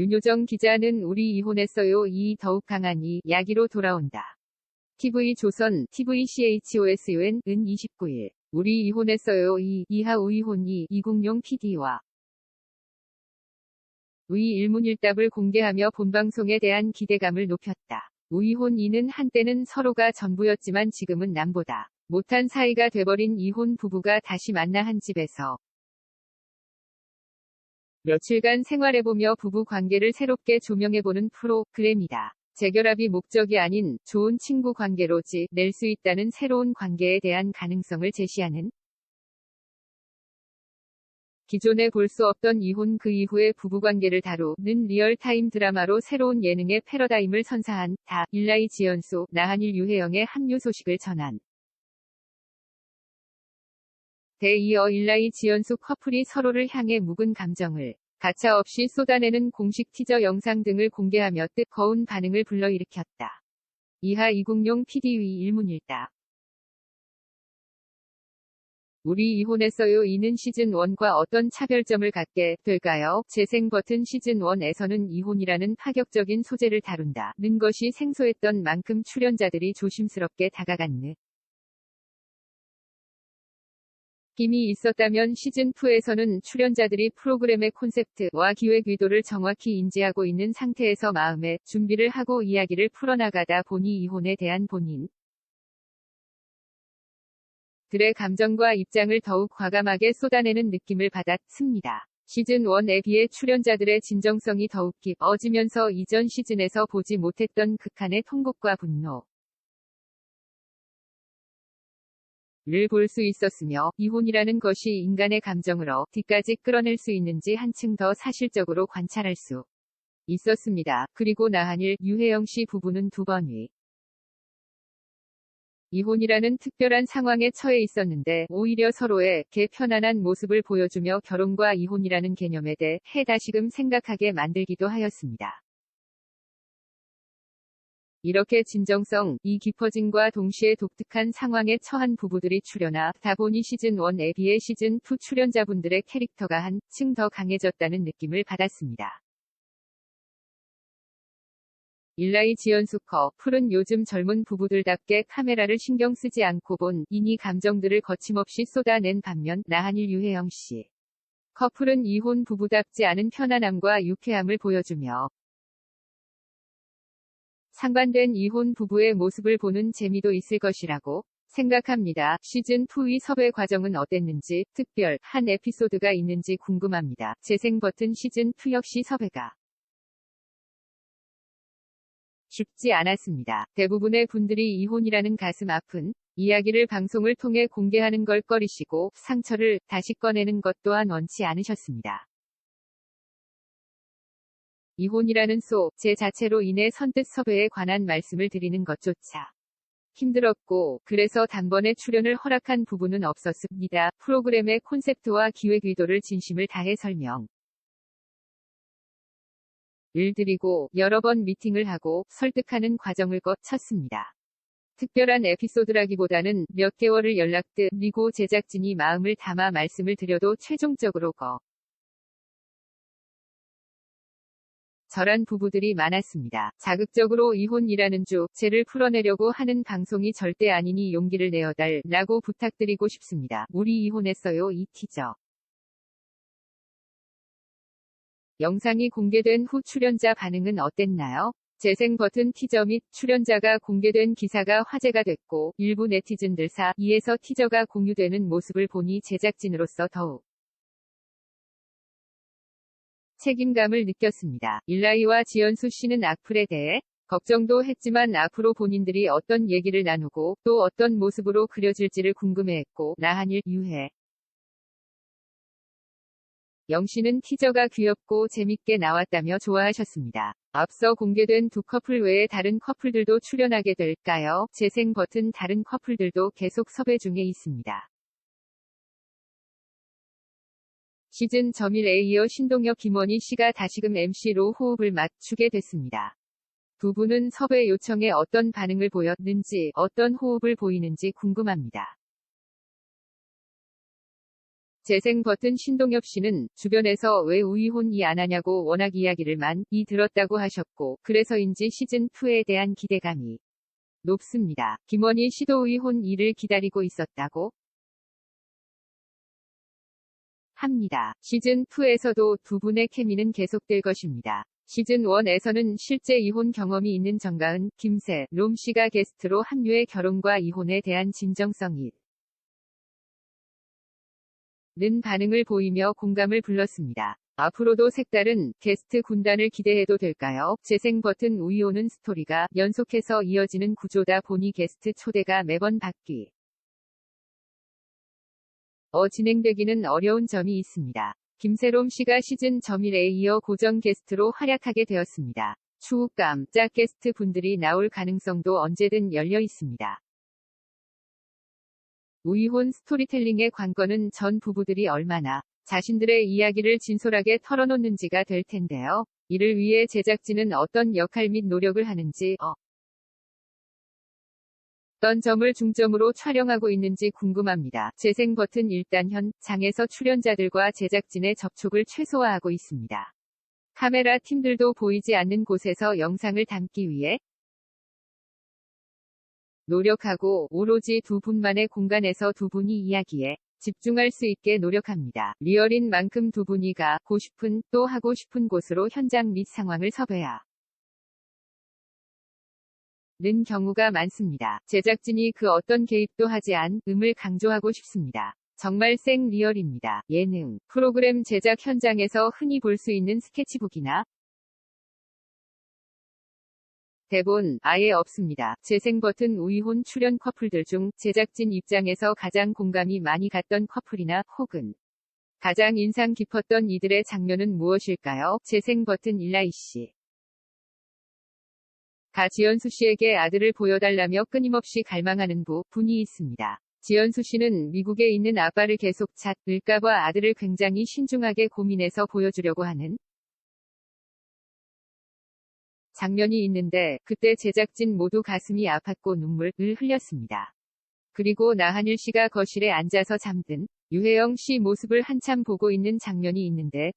윤효정 기자는 우리 이혼했어요. 이 더욱 강한 이야기로 돌아온다. TV조선 TVCHOSUN 은 29일 우리 이혼했어요. 이하우 이혼이 이국용 PD와 의 일문일답을 공개하며 본방송에 대한 기대감을 높였다. 우이혼 이는 한때는 서로가 전부였지만 지금은 남보다 못한 사이가 돼버린 이혼 부부가 다시 만나 한 집에서 며칠간 생활해보며 부부 관계를 새롭게 조명해보는 프로그램이다. 재결합이 목적이 아닌 좋은 친구 관계로 낼 수 있다는 새로운 관계에 대한 가능성을 제시하는 기존에 볼 수 없던 이혼 그 이후의 부부관계를 다루는 리얼타임 드라마로 새로운 예능의 패러다임을 선사한 다 일라이 지연소 나한일 유혜영의 합류 소식을 전한 대 이어 일라이 지연수 커플이 서로를 향해 묵은 감정을 가차없이 쏟아내는 공식 티저 영상 등을 공개하며 뜨거운 반응을 불러일으켰다. 이하 이국용 PD의 일문일답. 우리 이혼했어요. 이는 시즌1과 어떤 차별점을 갖게 될까요? 재생 버튼 시즌1에서는 이혼이라는 파격적인 소재를 다룬다는 것이 생소했던 만큼 출연자들이 조심스럽게 다가갔는 힘이 있었다면 시즌2에서는 출연자들이 프로그램의 콘셉트와 기획 의도를 정확히 인지하고 있는 상태에서 마음의 준비를 하고 이야기를 풀어나가다 보니 이혼에 대한 본인 들의 감정과 입장을 더욱 과감하게 쏟아내는 느낌을 받았습니다. 시즌1에 비해 출연자들의 진정성이 더욱 깊어지면서 이전 시즌에서 보지 못했던 극한의 통곡과 분노 를 볼 수 있었으며 이혼이라는 것이 인간의 감정을 어디까지 끌어낼 수 있는지 한층 더 사실적으로 관찰할 수 있었습니다. 그리고 나한일 유혜영 씨 부부는 두 번의 이혼이라는 특별한 상황에 처해 있었는데 오히려 서로에게 편안한 모습을 보여주며 결혼과 이혼이라는 개념에 대해 다시금 생각하게 만들기도 하였습니다. 이렇게 진정성이 깊어짐과 동시에 독특한 상황에 처한 부부들이 출연하다 보니 시즌1에 비해 시즌2 출연자분들의 캐릭터가 한층 더 강해졌다는 느낌을 받았습니다. 일라이 지연수 커플은 요즘 젊은 부부들답게 카메라를 신경 쓰지 않고 본인이 감정들을 거침없이 쏟아낸 반면 나한일 유혜영 씨 커플은 이혼 부부답지 않은 편안함과 유쾌함을 보여주며 상반된 이혼 부부의 모습을 보는 재미도 있을 것이라고 생각합니다. 시즌2의 섭외 과정은 어땠는지 특별한 에피소드가 있는지 궁금합니다. 재생 버튼 시즌2 역시 섭외가 쉽지 않았습니다. 대부분의 분들이 이혼이라는 가슴 아픈 이야기를 방송을 통해 공개하는 걸 꺼리시고 상처를 다시 꺼내는 것 또한 원치 않으셨습니다. 이혼이라는 소재 자체로 인해 선뜻 섭외에 관한 말씀을 드리는 것조차 힘들었고 그래서 단번에 출연을 허락한 부분은 없었습니다. 프로그램의 콘셉트와 기획 의도를 진심을 다해 설명 을 드리고 여러 번 미팅을 하고 설득하는 과정을 거쳤습니다. 특별한 에피소드라기보다는 몇 개월을 연락드리고 제작진이 마음을 담아 말씀을 드려도 최종적으로 절한 부부들이 많았습니다. 자극적으로 이혼이라는 주제를 풀어내려고 하는 방송이 절대 아니니 용기를 내어달라고 부탁드리고 싶습니다. 우리 이혼했어요. 이 티저 영상이 공개된 후 출연자 반응은 어땠나요? 재생 버튼 티저 및 출연자가 공개된 기사가 화제가 됐고 일부 네티즌들 사이에서 티저가 공유되는 모습을 보니 제작진으로서 더욱 책임감을 느꼈습니다. 일라이와 지연수 씨는 악플에 대해 걱정도 했지만 앞으로 본인들이 어떤 얘기를 나누고 또 어떤 모습으로 그려질지를 궁금해했고 나한일 유혜 영씨는 티저가 귀엽고 재밌게 나왔다며 좋아하셨습니다. 앞서 공개된 두 커플 외에 다른 커플들도 출연하게 될까요? 재생 버튼 다른 커플들도 계속 섭외 중에 있습니다. 시즌 점일에 이어 신동엽 김원희 씨가 다시금 MC로 호흡을 맞추게 됐습니다. 두 분은 섭외 요청에 어떤 반응을 보였는지 어떤 호흡을 보이는지 궁금합니다. 재생 버튼 신동엽 씨는 주변에서 왜 우이혼이 안 하냐고 워낙 이야기를 많이 들었다고 하셨고, 그래서인지 시즌2에 대한 기대감이 높습니다. 김원희 씨도 우이혼 2를 기다리고 있었다고 합니다. 시즌2에서도 두 분의 케미는 계속될 것입니다. 시즌1에서는 실제 이혼 경험이 있는 정가은, 김세, 롬 씨가 게스트로 합류해 결혼과 이혼에 대한 진정성이 는 반응을 보이며 공감을 불렀습니다. 앞으로도 색다른 게스트 군단을 기대해도 될까요? 재생 버튼 우이혼은 스토리가 연속해서 이어지는 구조다 보니 게스트 초대가 매번 진행되기는 어려운 점이 있습니다. 김세롬 씨가 시즌 점일에 이어 고정 게스트로 활약하게 되었습니다. 추후 깜짝 게스트 분들이 나올 가능성도 언제든 열려 있습니다. 우이혼 스토리텔링의 관건은 전 부부들이 얼마나 자신들의 이야기를 진솔하게 털어놓는지가 될 텐데요. 이를 위해 제작진은 어떤 역할 및 노력을 하는지, 어떤 점을 중점으로 촬영하고 있는지 궁금합니다. 재생 버튼 일단 현장에서 출연자들과 제작진의 접촉을 최소화하고 있습니다. 카메라 팀들도 보이지 않는 곳에서 영상을 담기 위해 노력하고 오로지 두 분만의 공간에서 두 분이 이야기에 집중할 수 있게 노력합니다. 리얼인 만큼 두 분이 가고 싶은 또 하고 싶은 곳으로 현장 및 상황을 섭외하는 경우가 많습니다. 제작진이 그 어떤 개입도 하지 않음을 강조하고 싶습니다. 정말 생 리얼입니다. 예능 프로그램 제작 현장에서 흔히 볼 수 있는 스케치북이나 대본 아예 없습니다. 재생 버튼 우이혼 출연 커플들 중 제작진 입장에서 가장 공감이 많이 갔던 커플이나 혹은 가장 인상 깊었던 이들의 장면은 무엇일까요? 재생 버튼 일라이 씨. 가 지연수 씨에게 아들을 보여달라며 끊임없이 갈망하는 분이 있습니다. 지연수 씨는 미국에 있는 아빠를 계속 찾을까봐 아들을 굉장히 신중하게 고민해서 보여주려고 하는 장면이 있는데 그때 제작진 모두 가슴이 아팠고 눈물을 흘렸습니다. 그리고 나한일 씨가 거실에 앉아서 잠든 유혜영 씨 모습을 한참 보고 있는 장면이 있는데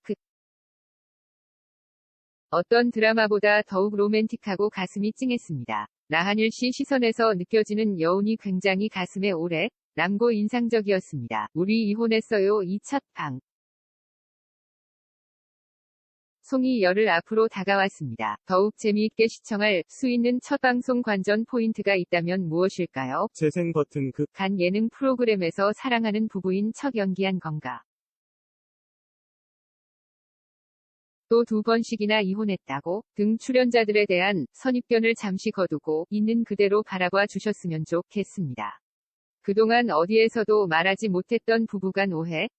어떤 드라마보다 더욱 로맨틱하고 가슴이 찡했습니다. 나한일 씨 시선에서 느껴지는 여운이 굉장히 가슴에 오래 남고 인상적이었습니다. 우리 이혼했어요. 이 첫 방송이 열흘 앞으로 다가왔습니다. 더욱 재미있게 시청할 수 있는 첫 방송 관전 포인트가 있다면 무엇일까요? 재생 버튼 간 예능 프로그램에서 사랑하는 부부인 첫 연기한 건가? 또 두 번씩이나 이혼했다고 등 출연자들에 대한 선입견을 잠시 거두고 있는 그대로 바라봐 주셨으면 좋겠습니다. 그동안 어디에서도 말하지 못했던 부부간 오해를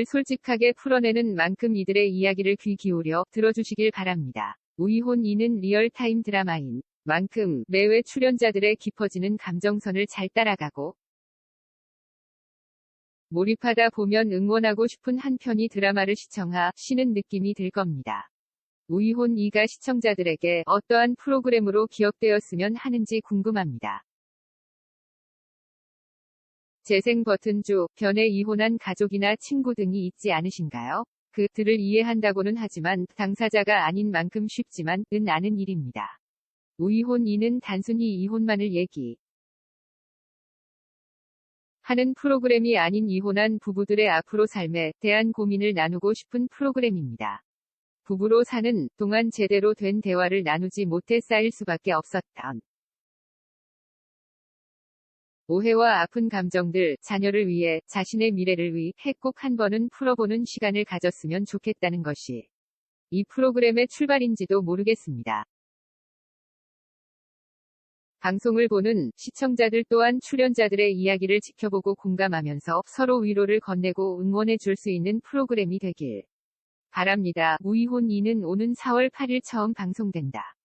솔직하게 풀어내는 만큼 이들의 이야기를 귀 기울여 들어주시길 바랍니다. 우이혼 2는 리얼타임 드라마인 만큼 매회 출연자들의 깊어지는 감정선을 잘 따라가고 몰입하다 보면 응원하고 싶은 한편이 드라마를 시청하시는 느낌이 들 겁니다. 우이혼 2가 시청자들에게 어떠한 프로그램으로 기억되었으면 하는지 궁금합니다. 재생 버튼 주변에 이혼한 가족이나 친구 등이 있지 않으신가요? 그들을 이해한다고는 하지만 당사자가 아닌 만큼 쉽지만 않은 일입니다. 우이혼 2는 단순히 이혼만을 하는 프로그램이 아닌 이혼한 부부들의 앞으로 삶에 대한 고민을 나누고 싶은 프로그램입니다. 부부로 사는 동안 제대로 된 대화를 나누지 못해 쌓일 수밖에 없었던 오해와 아픈 감정들, 자녀를 위해, 자신의 미래를 위해 꼭 한 번은 풀어보는 시간을 가졌으면 좋겠다는 것이 이 프로그램의 출발인지도 모르겠습니다. 방송을 보는 시청자들 또한 출연자들의 이야기를 지켜보고 공감하면서 서로 위로를 건네고 응원해 줄 수 있는 프로그램이 되길 바랍니다. 우이혼 2는 오는 4월 8일 처음 방송된다.